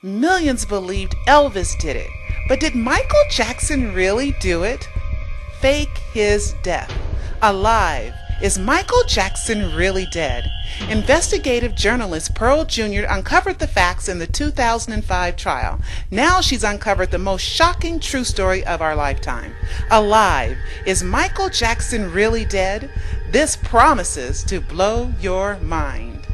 Millions believed Elvis did it, but did Michael Jackson really do it? Fake his death. Alive. Is Michael Jackson really dead? Investigative journalist Pearl Jr. uncovered the facts in the 2005 trial. Now she's uncovered the most shocking true story of our lifetime. Alive. Is Michael Jackson really dead? This promises to blow your mind.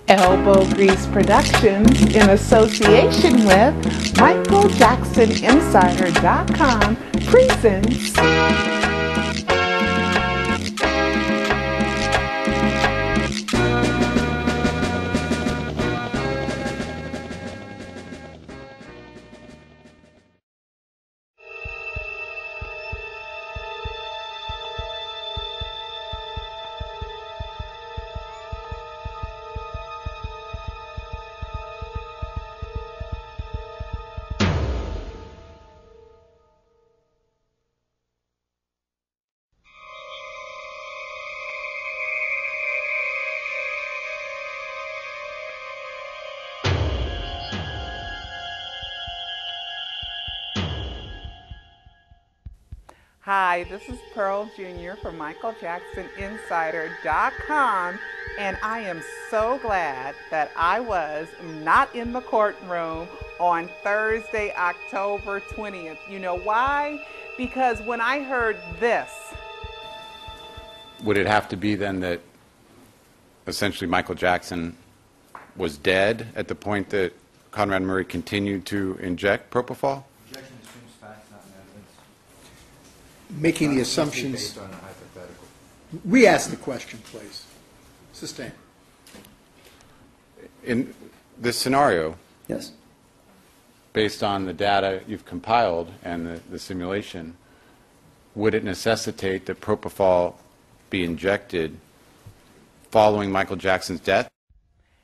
Elbow Grease Productions, in association with MichaelJacksonInsider.com, presents Hi, this is Pearl Jr. from MichaelJacksonInsider.com, and I am so glad that I was not in the courtroom on Thursday, October 20th. You know why? Because when I heard this... Would it have to be then that essentially Michael Jackson was dead at the point that Conrad Murray continued to inject propofol? Making the assumptions. Based on a hypothetical. Re-ask the question, please. Sustain. In this scenario, Yes. based on the data you've compiled and the simulation, would it necessitate that propofol be injected following Michael Jackson's death?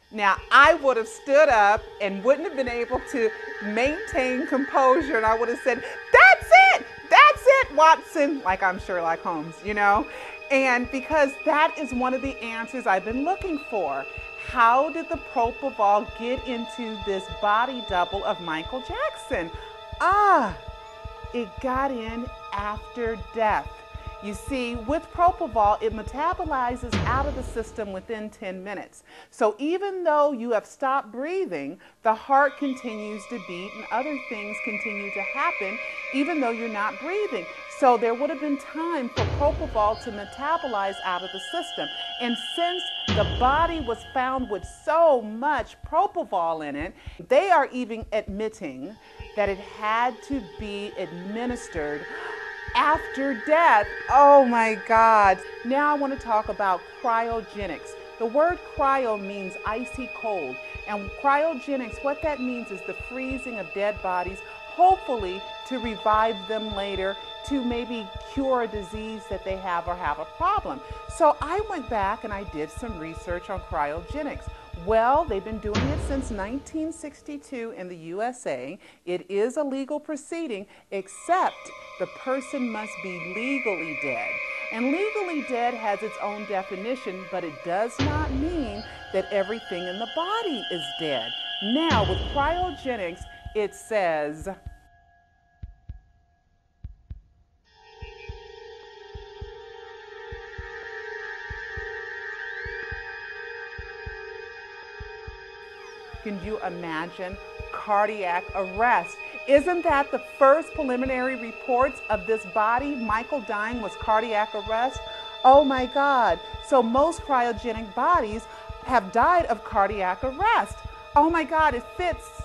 Now, I would have stood up and wouldn't have been able to maintain composure, and I would have said, "That's it! That's it, Watson," like I'm Sherlock Holmes, you know? And because that is one of the answers I've been looking for. How did the propofol get into this body double of Michael Jackson? It got in after death. You see, with propofol, it metabolizes out of the system within 10 minutes. So even though you have stopped breathing, the heart continues to beat and other things continue to happen even though you're not breathing. So there would have been time for propofol to metabolize out of the system. And since the body was found with so much propofol in it, they are even admitting that it had to be administered after death. Oh my God. Now I want to talk about cryogenics. The word cryo means icy cold. And cryogenics, what that means is the freezing of dead bodies, hopefully to revive them later, to maybe cure a disease that they have or have a problem. So I went back and I did some research on cryogenics. Well, they've been doing it since 1962 in the USA. It is a legal proceeding, except the person must be legally dead. And legally dead has its own definition, but it does not mean that everything in the body is dead. Now, with cryogenics, it says, can you imagine cardiac arrest? Isn't that the first preliminary reports of this body, Michael dying, was cardiac arrest? Oh my God. So most cryogenic bodies have died of cardiac arrest. Oh my God, it fits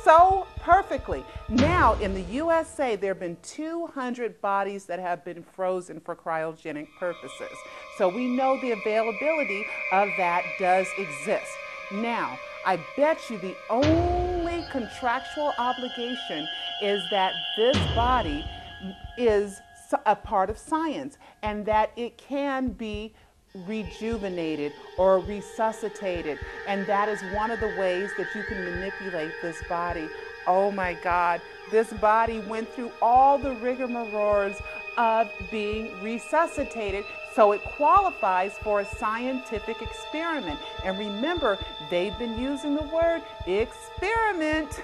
so perfectly. Now in the USA, there have been 200 bodies that have been frozen for cryogenic purposes. So we know the availability of that does exist. Now, I bet you the only contractual obligation is that this body is a part of science and that it can be rejuvenated or resuscitated. And that is one of the ways that you can manipulate this body. Oh my God, this body went through all the rigmaroles of being resuscitated, so it qualifies for a scientific experiment. And remember, they've been using the word experiment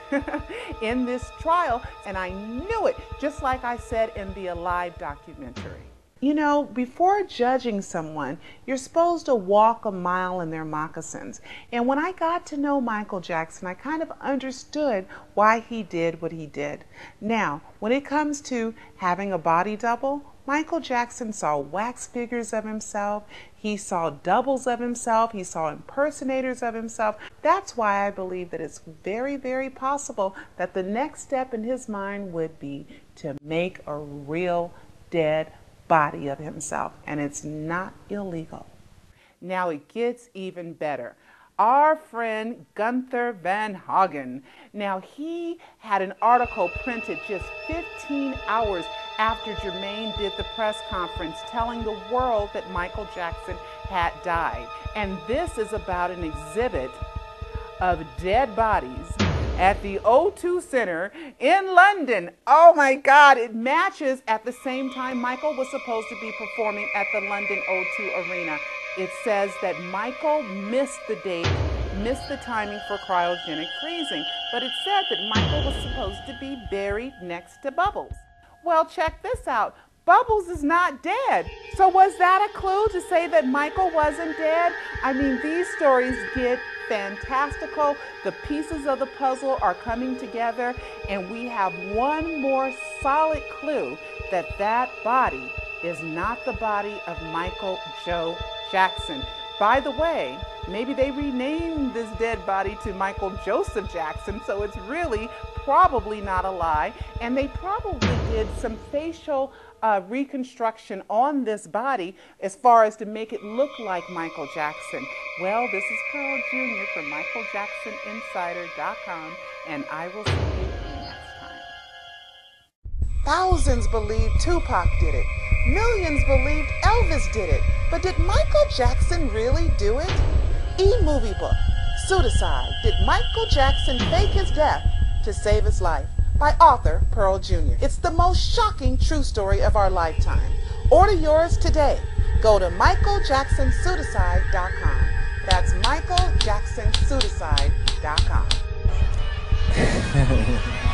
in this trial, and I knew it, just like I said in the Alive documentary. You know, before judging someone, you're supposed to walk a mile in their moccasins. And when I got to know Michael Jackson, I kind of understood why he did what he did. Now, when it comes to having a body double, Michael Jackson saw wax figures of himself, he saw doubles of himself, he saw impersonators of himself. That's why I believe that it's very, very possible that the next step in his mind would be to make a real dead body of himself, and it's not illegal. Now it gets even better. Our friend Gunther Van Hagen, now he had an article printed just 15 hours after Jermaine did the press conference telling the world that Michael Jackson had died. And this is about an exhibit of dead bodies at the O2 Center in London. Oh my God, it matches at the same time Michael was supposed to be performing at the London O2 Arena. It says that Michael missed the date, missed the timing for cryogenic freezing, but it said that Michael was supposed to be buried next to Bubbles. Well, check this out. Bubbles is not dead. So was that a clue to say that Michael wasn't dead? I mean, these stories get fantastical. The pieces of the puzzle are coming together, and we have one more solid clue that that body is not the body of Michael Joe Jackson. By the way, maybe they renamed this dead body to Michael Joseph Jackson, so it's really probably not a lie, and they probably did some facial reconstruction on this body as far as to make it look like Michael Jackson. Well, this is Pearl Jr. from MichaelJacksonInsider.com, and I will see you next time. Thousands believed Tupac did it. Millions believed Elvis did it. But did Michael Jackson really do it? E-movie book, Pseudocide, Did Michael Jackson Fake His Death to Save His Life? By author Pearl Jr. It's the most shocking true story of our lifetime. Order yours today. Go to MichaelJacksonPseudocide.com. That's MichaelJacksonPseudocide.com.